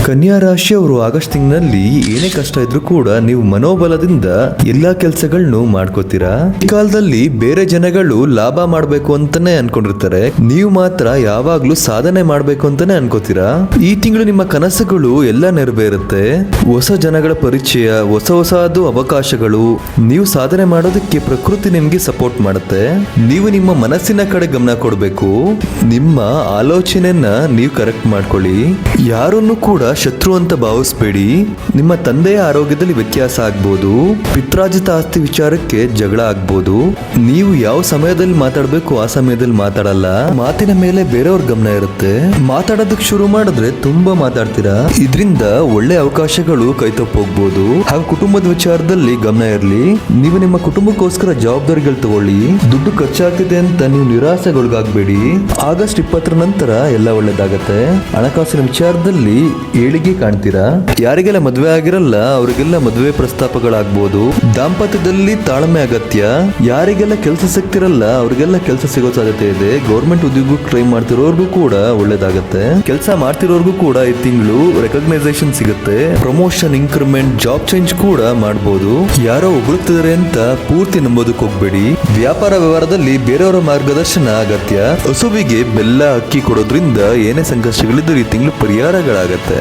ಕನ್ಯಾ ರಾಶಿಯವರು ಆಗಸ್ಟ್ ತಿಂಗಳಲ್ಲಿ ಏನೇ ಕಷ್ಟ ಇದ್ರೂ ಕೂಡ ನೀವು ಮನೋಬಲದಿಂದ ಎಲ್ಲಾ ಕೆಲಸಗಳನ್ನು ಮಾಡ್ಕೋತೀರಾ. ಈ ಕಾಲದಲ್ಲಿ ಬೇರೆ ಜನಗಳು ಲಾಭ ಮಾಡ್ಬೇಕು ಅಂತಾನೆ ಅನ್ಕೊಂಡಿರ್ತಾರೆ, ನೀವು ಮಾತ್ರ ಯಾವಾಗ್ಲೂ ಸಾಧನೆ ಮಾಡ್ಬೇಕು ಅಂತಾನೆ ಅನ್ಕೋತೀರಾ. ಈ ತಿಂಗಳು ನಿಮ್ಮ ಕನಸುಗಳು ಎಲ್ಲ ನೆರವೇರುತ್ತೆ. ಹೊಸ ಜನಗಳ ಪರಿಚಯ, ಹೊಸದು ಅವಕಾಶಗಳು. ನೀವು ಸಾಧನೆ ಮಾಡೋದಕ್ಕೆ ಪ್ರಕೃತಿ ನಿಮ್ಗೆ ಸಪೋರ್ಟ್ ಮಾಡುತ್ತೆ. ನೀವು ನಿಮ್ಮ ಮನಸ್ಸಿನ ಕಡೆ ಗಮನ ಕೊಡಬೇಕು. ನಿಮ್ಮ ಆಲೋಚನೆಯನ್ನ ನೀವು ಕರೆಕ್ಟ್ ಮಾಡ್ಕೊಳ್ಳಿ. ಯಾರನ್ನು ಕೂಡ ಶತ್ರು ಅಂತ ಭಾವಿಸ್ಬೇಡಿ. ನಿಮ್ಮ ತಂದೆಯ ಆರೋಗ್ಯದಲ್ಲಿ ವ್ಯತ್ಯಾಸ ಆಗ್ಬೋದು. ಪಿತ್ರಾರ್ಜಿತ ಆಸ್ತಿ ವಿಚಾರಕ್ಕೆ ಜಗಳ ಆಗ್ಬೋದು. ನೀವು ಯಾವ ಸಮಯದಲ್ಲಿ ಮಾತಾಡ್ಬೇಕು ಆ ಸಮಯದಲ್ಲಿ ಮಾತಾಡಲ್ಲ. ಮಾತಿನ ಮೇಲೆ ಬೇರೆಯವ್ರ ಗಮನ ಇರುತ್ತೆ. ಮಾತಾಡೋದಕ್ಕೆ ಶುರು ಮಾಡಿದ್ರೆ ತುಂಬಾ ಮಾತಾಡ್ತೀರಾ. ಇದರಿಂದ ಒಳ್ಳೆ ಅವಕಾಶಗಳು ಕೈತಪ್ಪೋಗ್ಬೋದು. ಹಾಗೂ ಕುಟುಂಬದ ವಿಚಾರದಲ್ಲಿ ಗಮನ ಇರಲಿ. ನೀವು ನಿಮ್ಮ ಕುಟುಂಬಕ್ಕೋಸ್ಕರ ಜವಾಬ್ದಾರಿಗಳು ತಗೊಳ್ಳಿ. ದುಡ್ಡು ಖರ್ಚಾಗ್ತಿದೆ ಅಂತ ನೀವು ನಿರಾಸೆಗೊಳಗಾಗಬೇಡಿ. ಆಗಸ್ಟ್ 20 ನಂತರ ಎಲ್ಲ ಒಳ್ಳೇದಾಗತ್ತೆ. ಹಣಕಾಸಿನ ವಿಚಾರದಲ್ಲಿ ಏಳಿಗೆ ಕಾಣ್ತೀರಾ. ಯಾರಿಗೆಲ್ಲ ಮದುವೆ ಆಗಿರಲ್ಲ ಅವರಿಗೆಲ್ಲ ಮದುವೆ ಪ್ರಸ್ತಾಪಗಳಾಗ್ಬೋದು. ದಾಂಪತ್ಯದಲ್ಲಿ ತಾಳ್ಮೆ ಅಗತ್ಯ. ಯಾರಿಗೆಲ್ಲ ಕೆಲಸ ಸಿಗ್ತಿರಲ್ಲ ಅವರಿಗೆಲ್ಲ ಕೆಲಸ ಸಿಗೋ ಸಾಧ್ಯತೆ ಇದೆ. ಗೌರ್ಮೆಂಟ್ ಉದ್ಯೋಗ ಟ್ರೈ ಮಾಡ್ತಿರೋರ್ಗೂ ಕೂಡ ಒಳ್ಳೇದಾಗತ್ತೆ. ಕೆಲಸ ಮಾಡ್ತಿರೋರ್ಗೂ ಕೂಡ ಈ ತಿಂಗಳು ರೆಕಗ್ನೈಸೇಷನ್ ಸಿಗುತ್ತೆ. ಪ್ರಮೋಷನ್, ಇನ್ಕ್ರಿಮೆಂಟ್, ಜಾಬ್ ಚೇಂಜ್ ಕೂಡ ಮಾಡಬಹುದು. ಯಾರೋ ಹೊಗಳುತ್ತಿದ್ದಾರೆ ಅಂತ ಪೂರ್ತಿ ನಂಬೋದಕ್ಕೆ ಹೋಗ್ಬೇಡಿ. ವ್ಯಾಪಾರ ವ್ಯವಹಾರದಲ್ಲಿ ಬೇರೆಯವರ ಮಾರ್ಗದರ್ಶನ ಅಗತ್ಯ. ಹಸುವಿಗೆ ಬೆಲ್ಲ, ಅಕ್ಕಿ ಕೊಡೋದ್ರಿಂದ ಏನೇ ಸಂಕಷ್ಟಗಳಿದ್ದರೂ ಈ ತಿಂಗಳು ಪರಿಹಾರಗಳಾಗತ್ತೆ.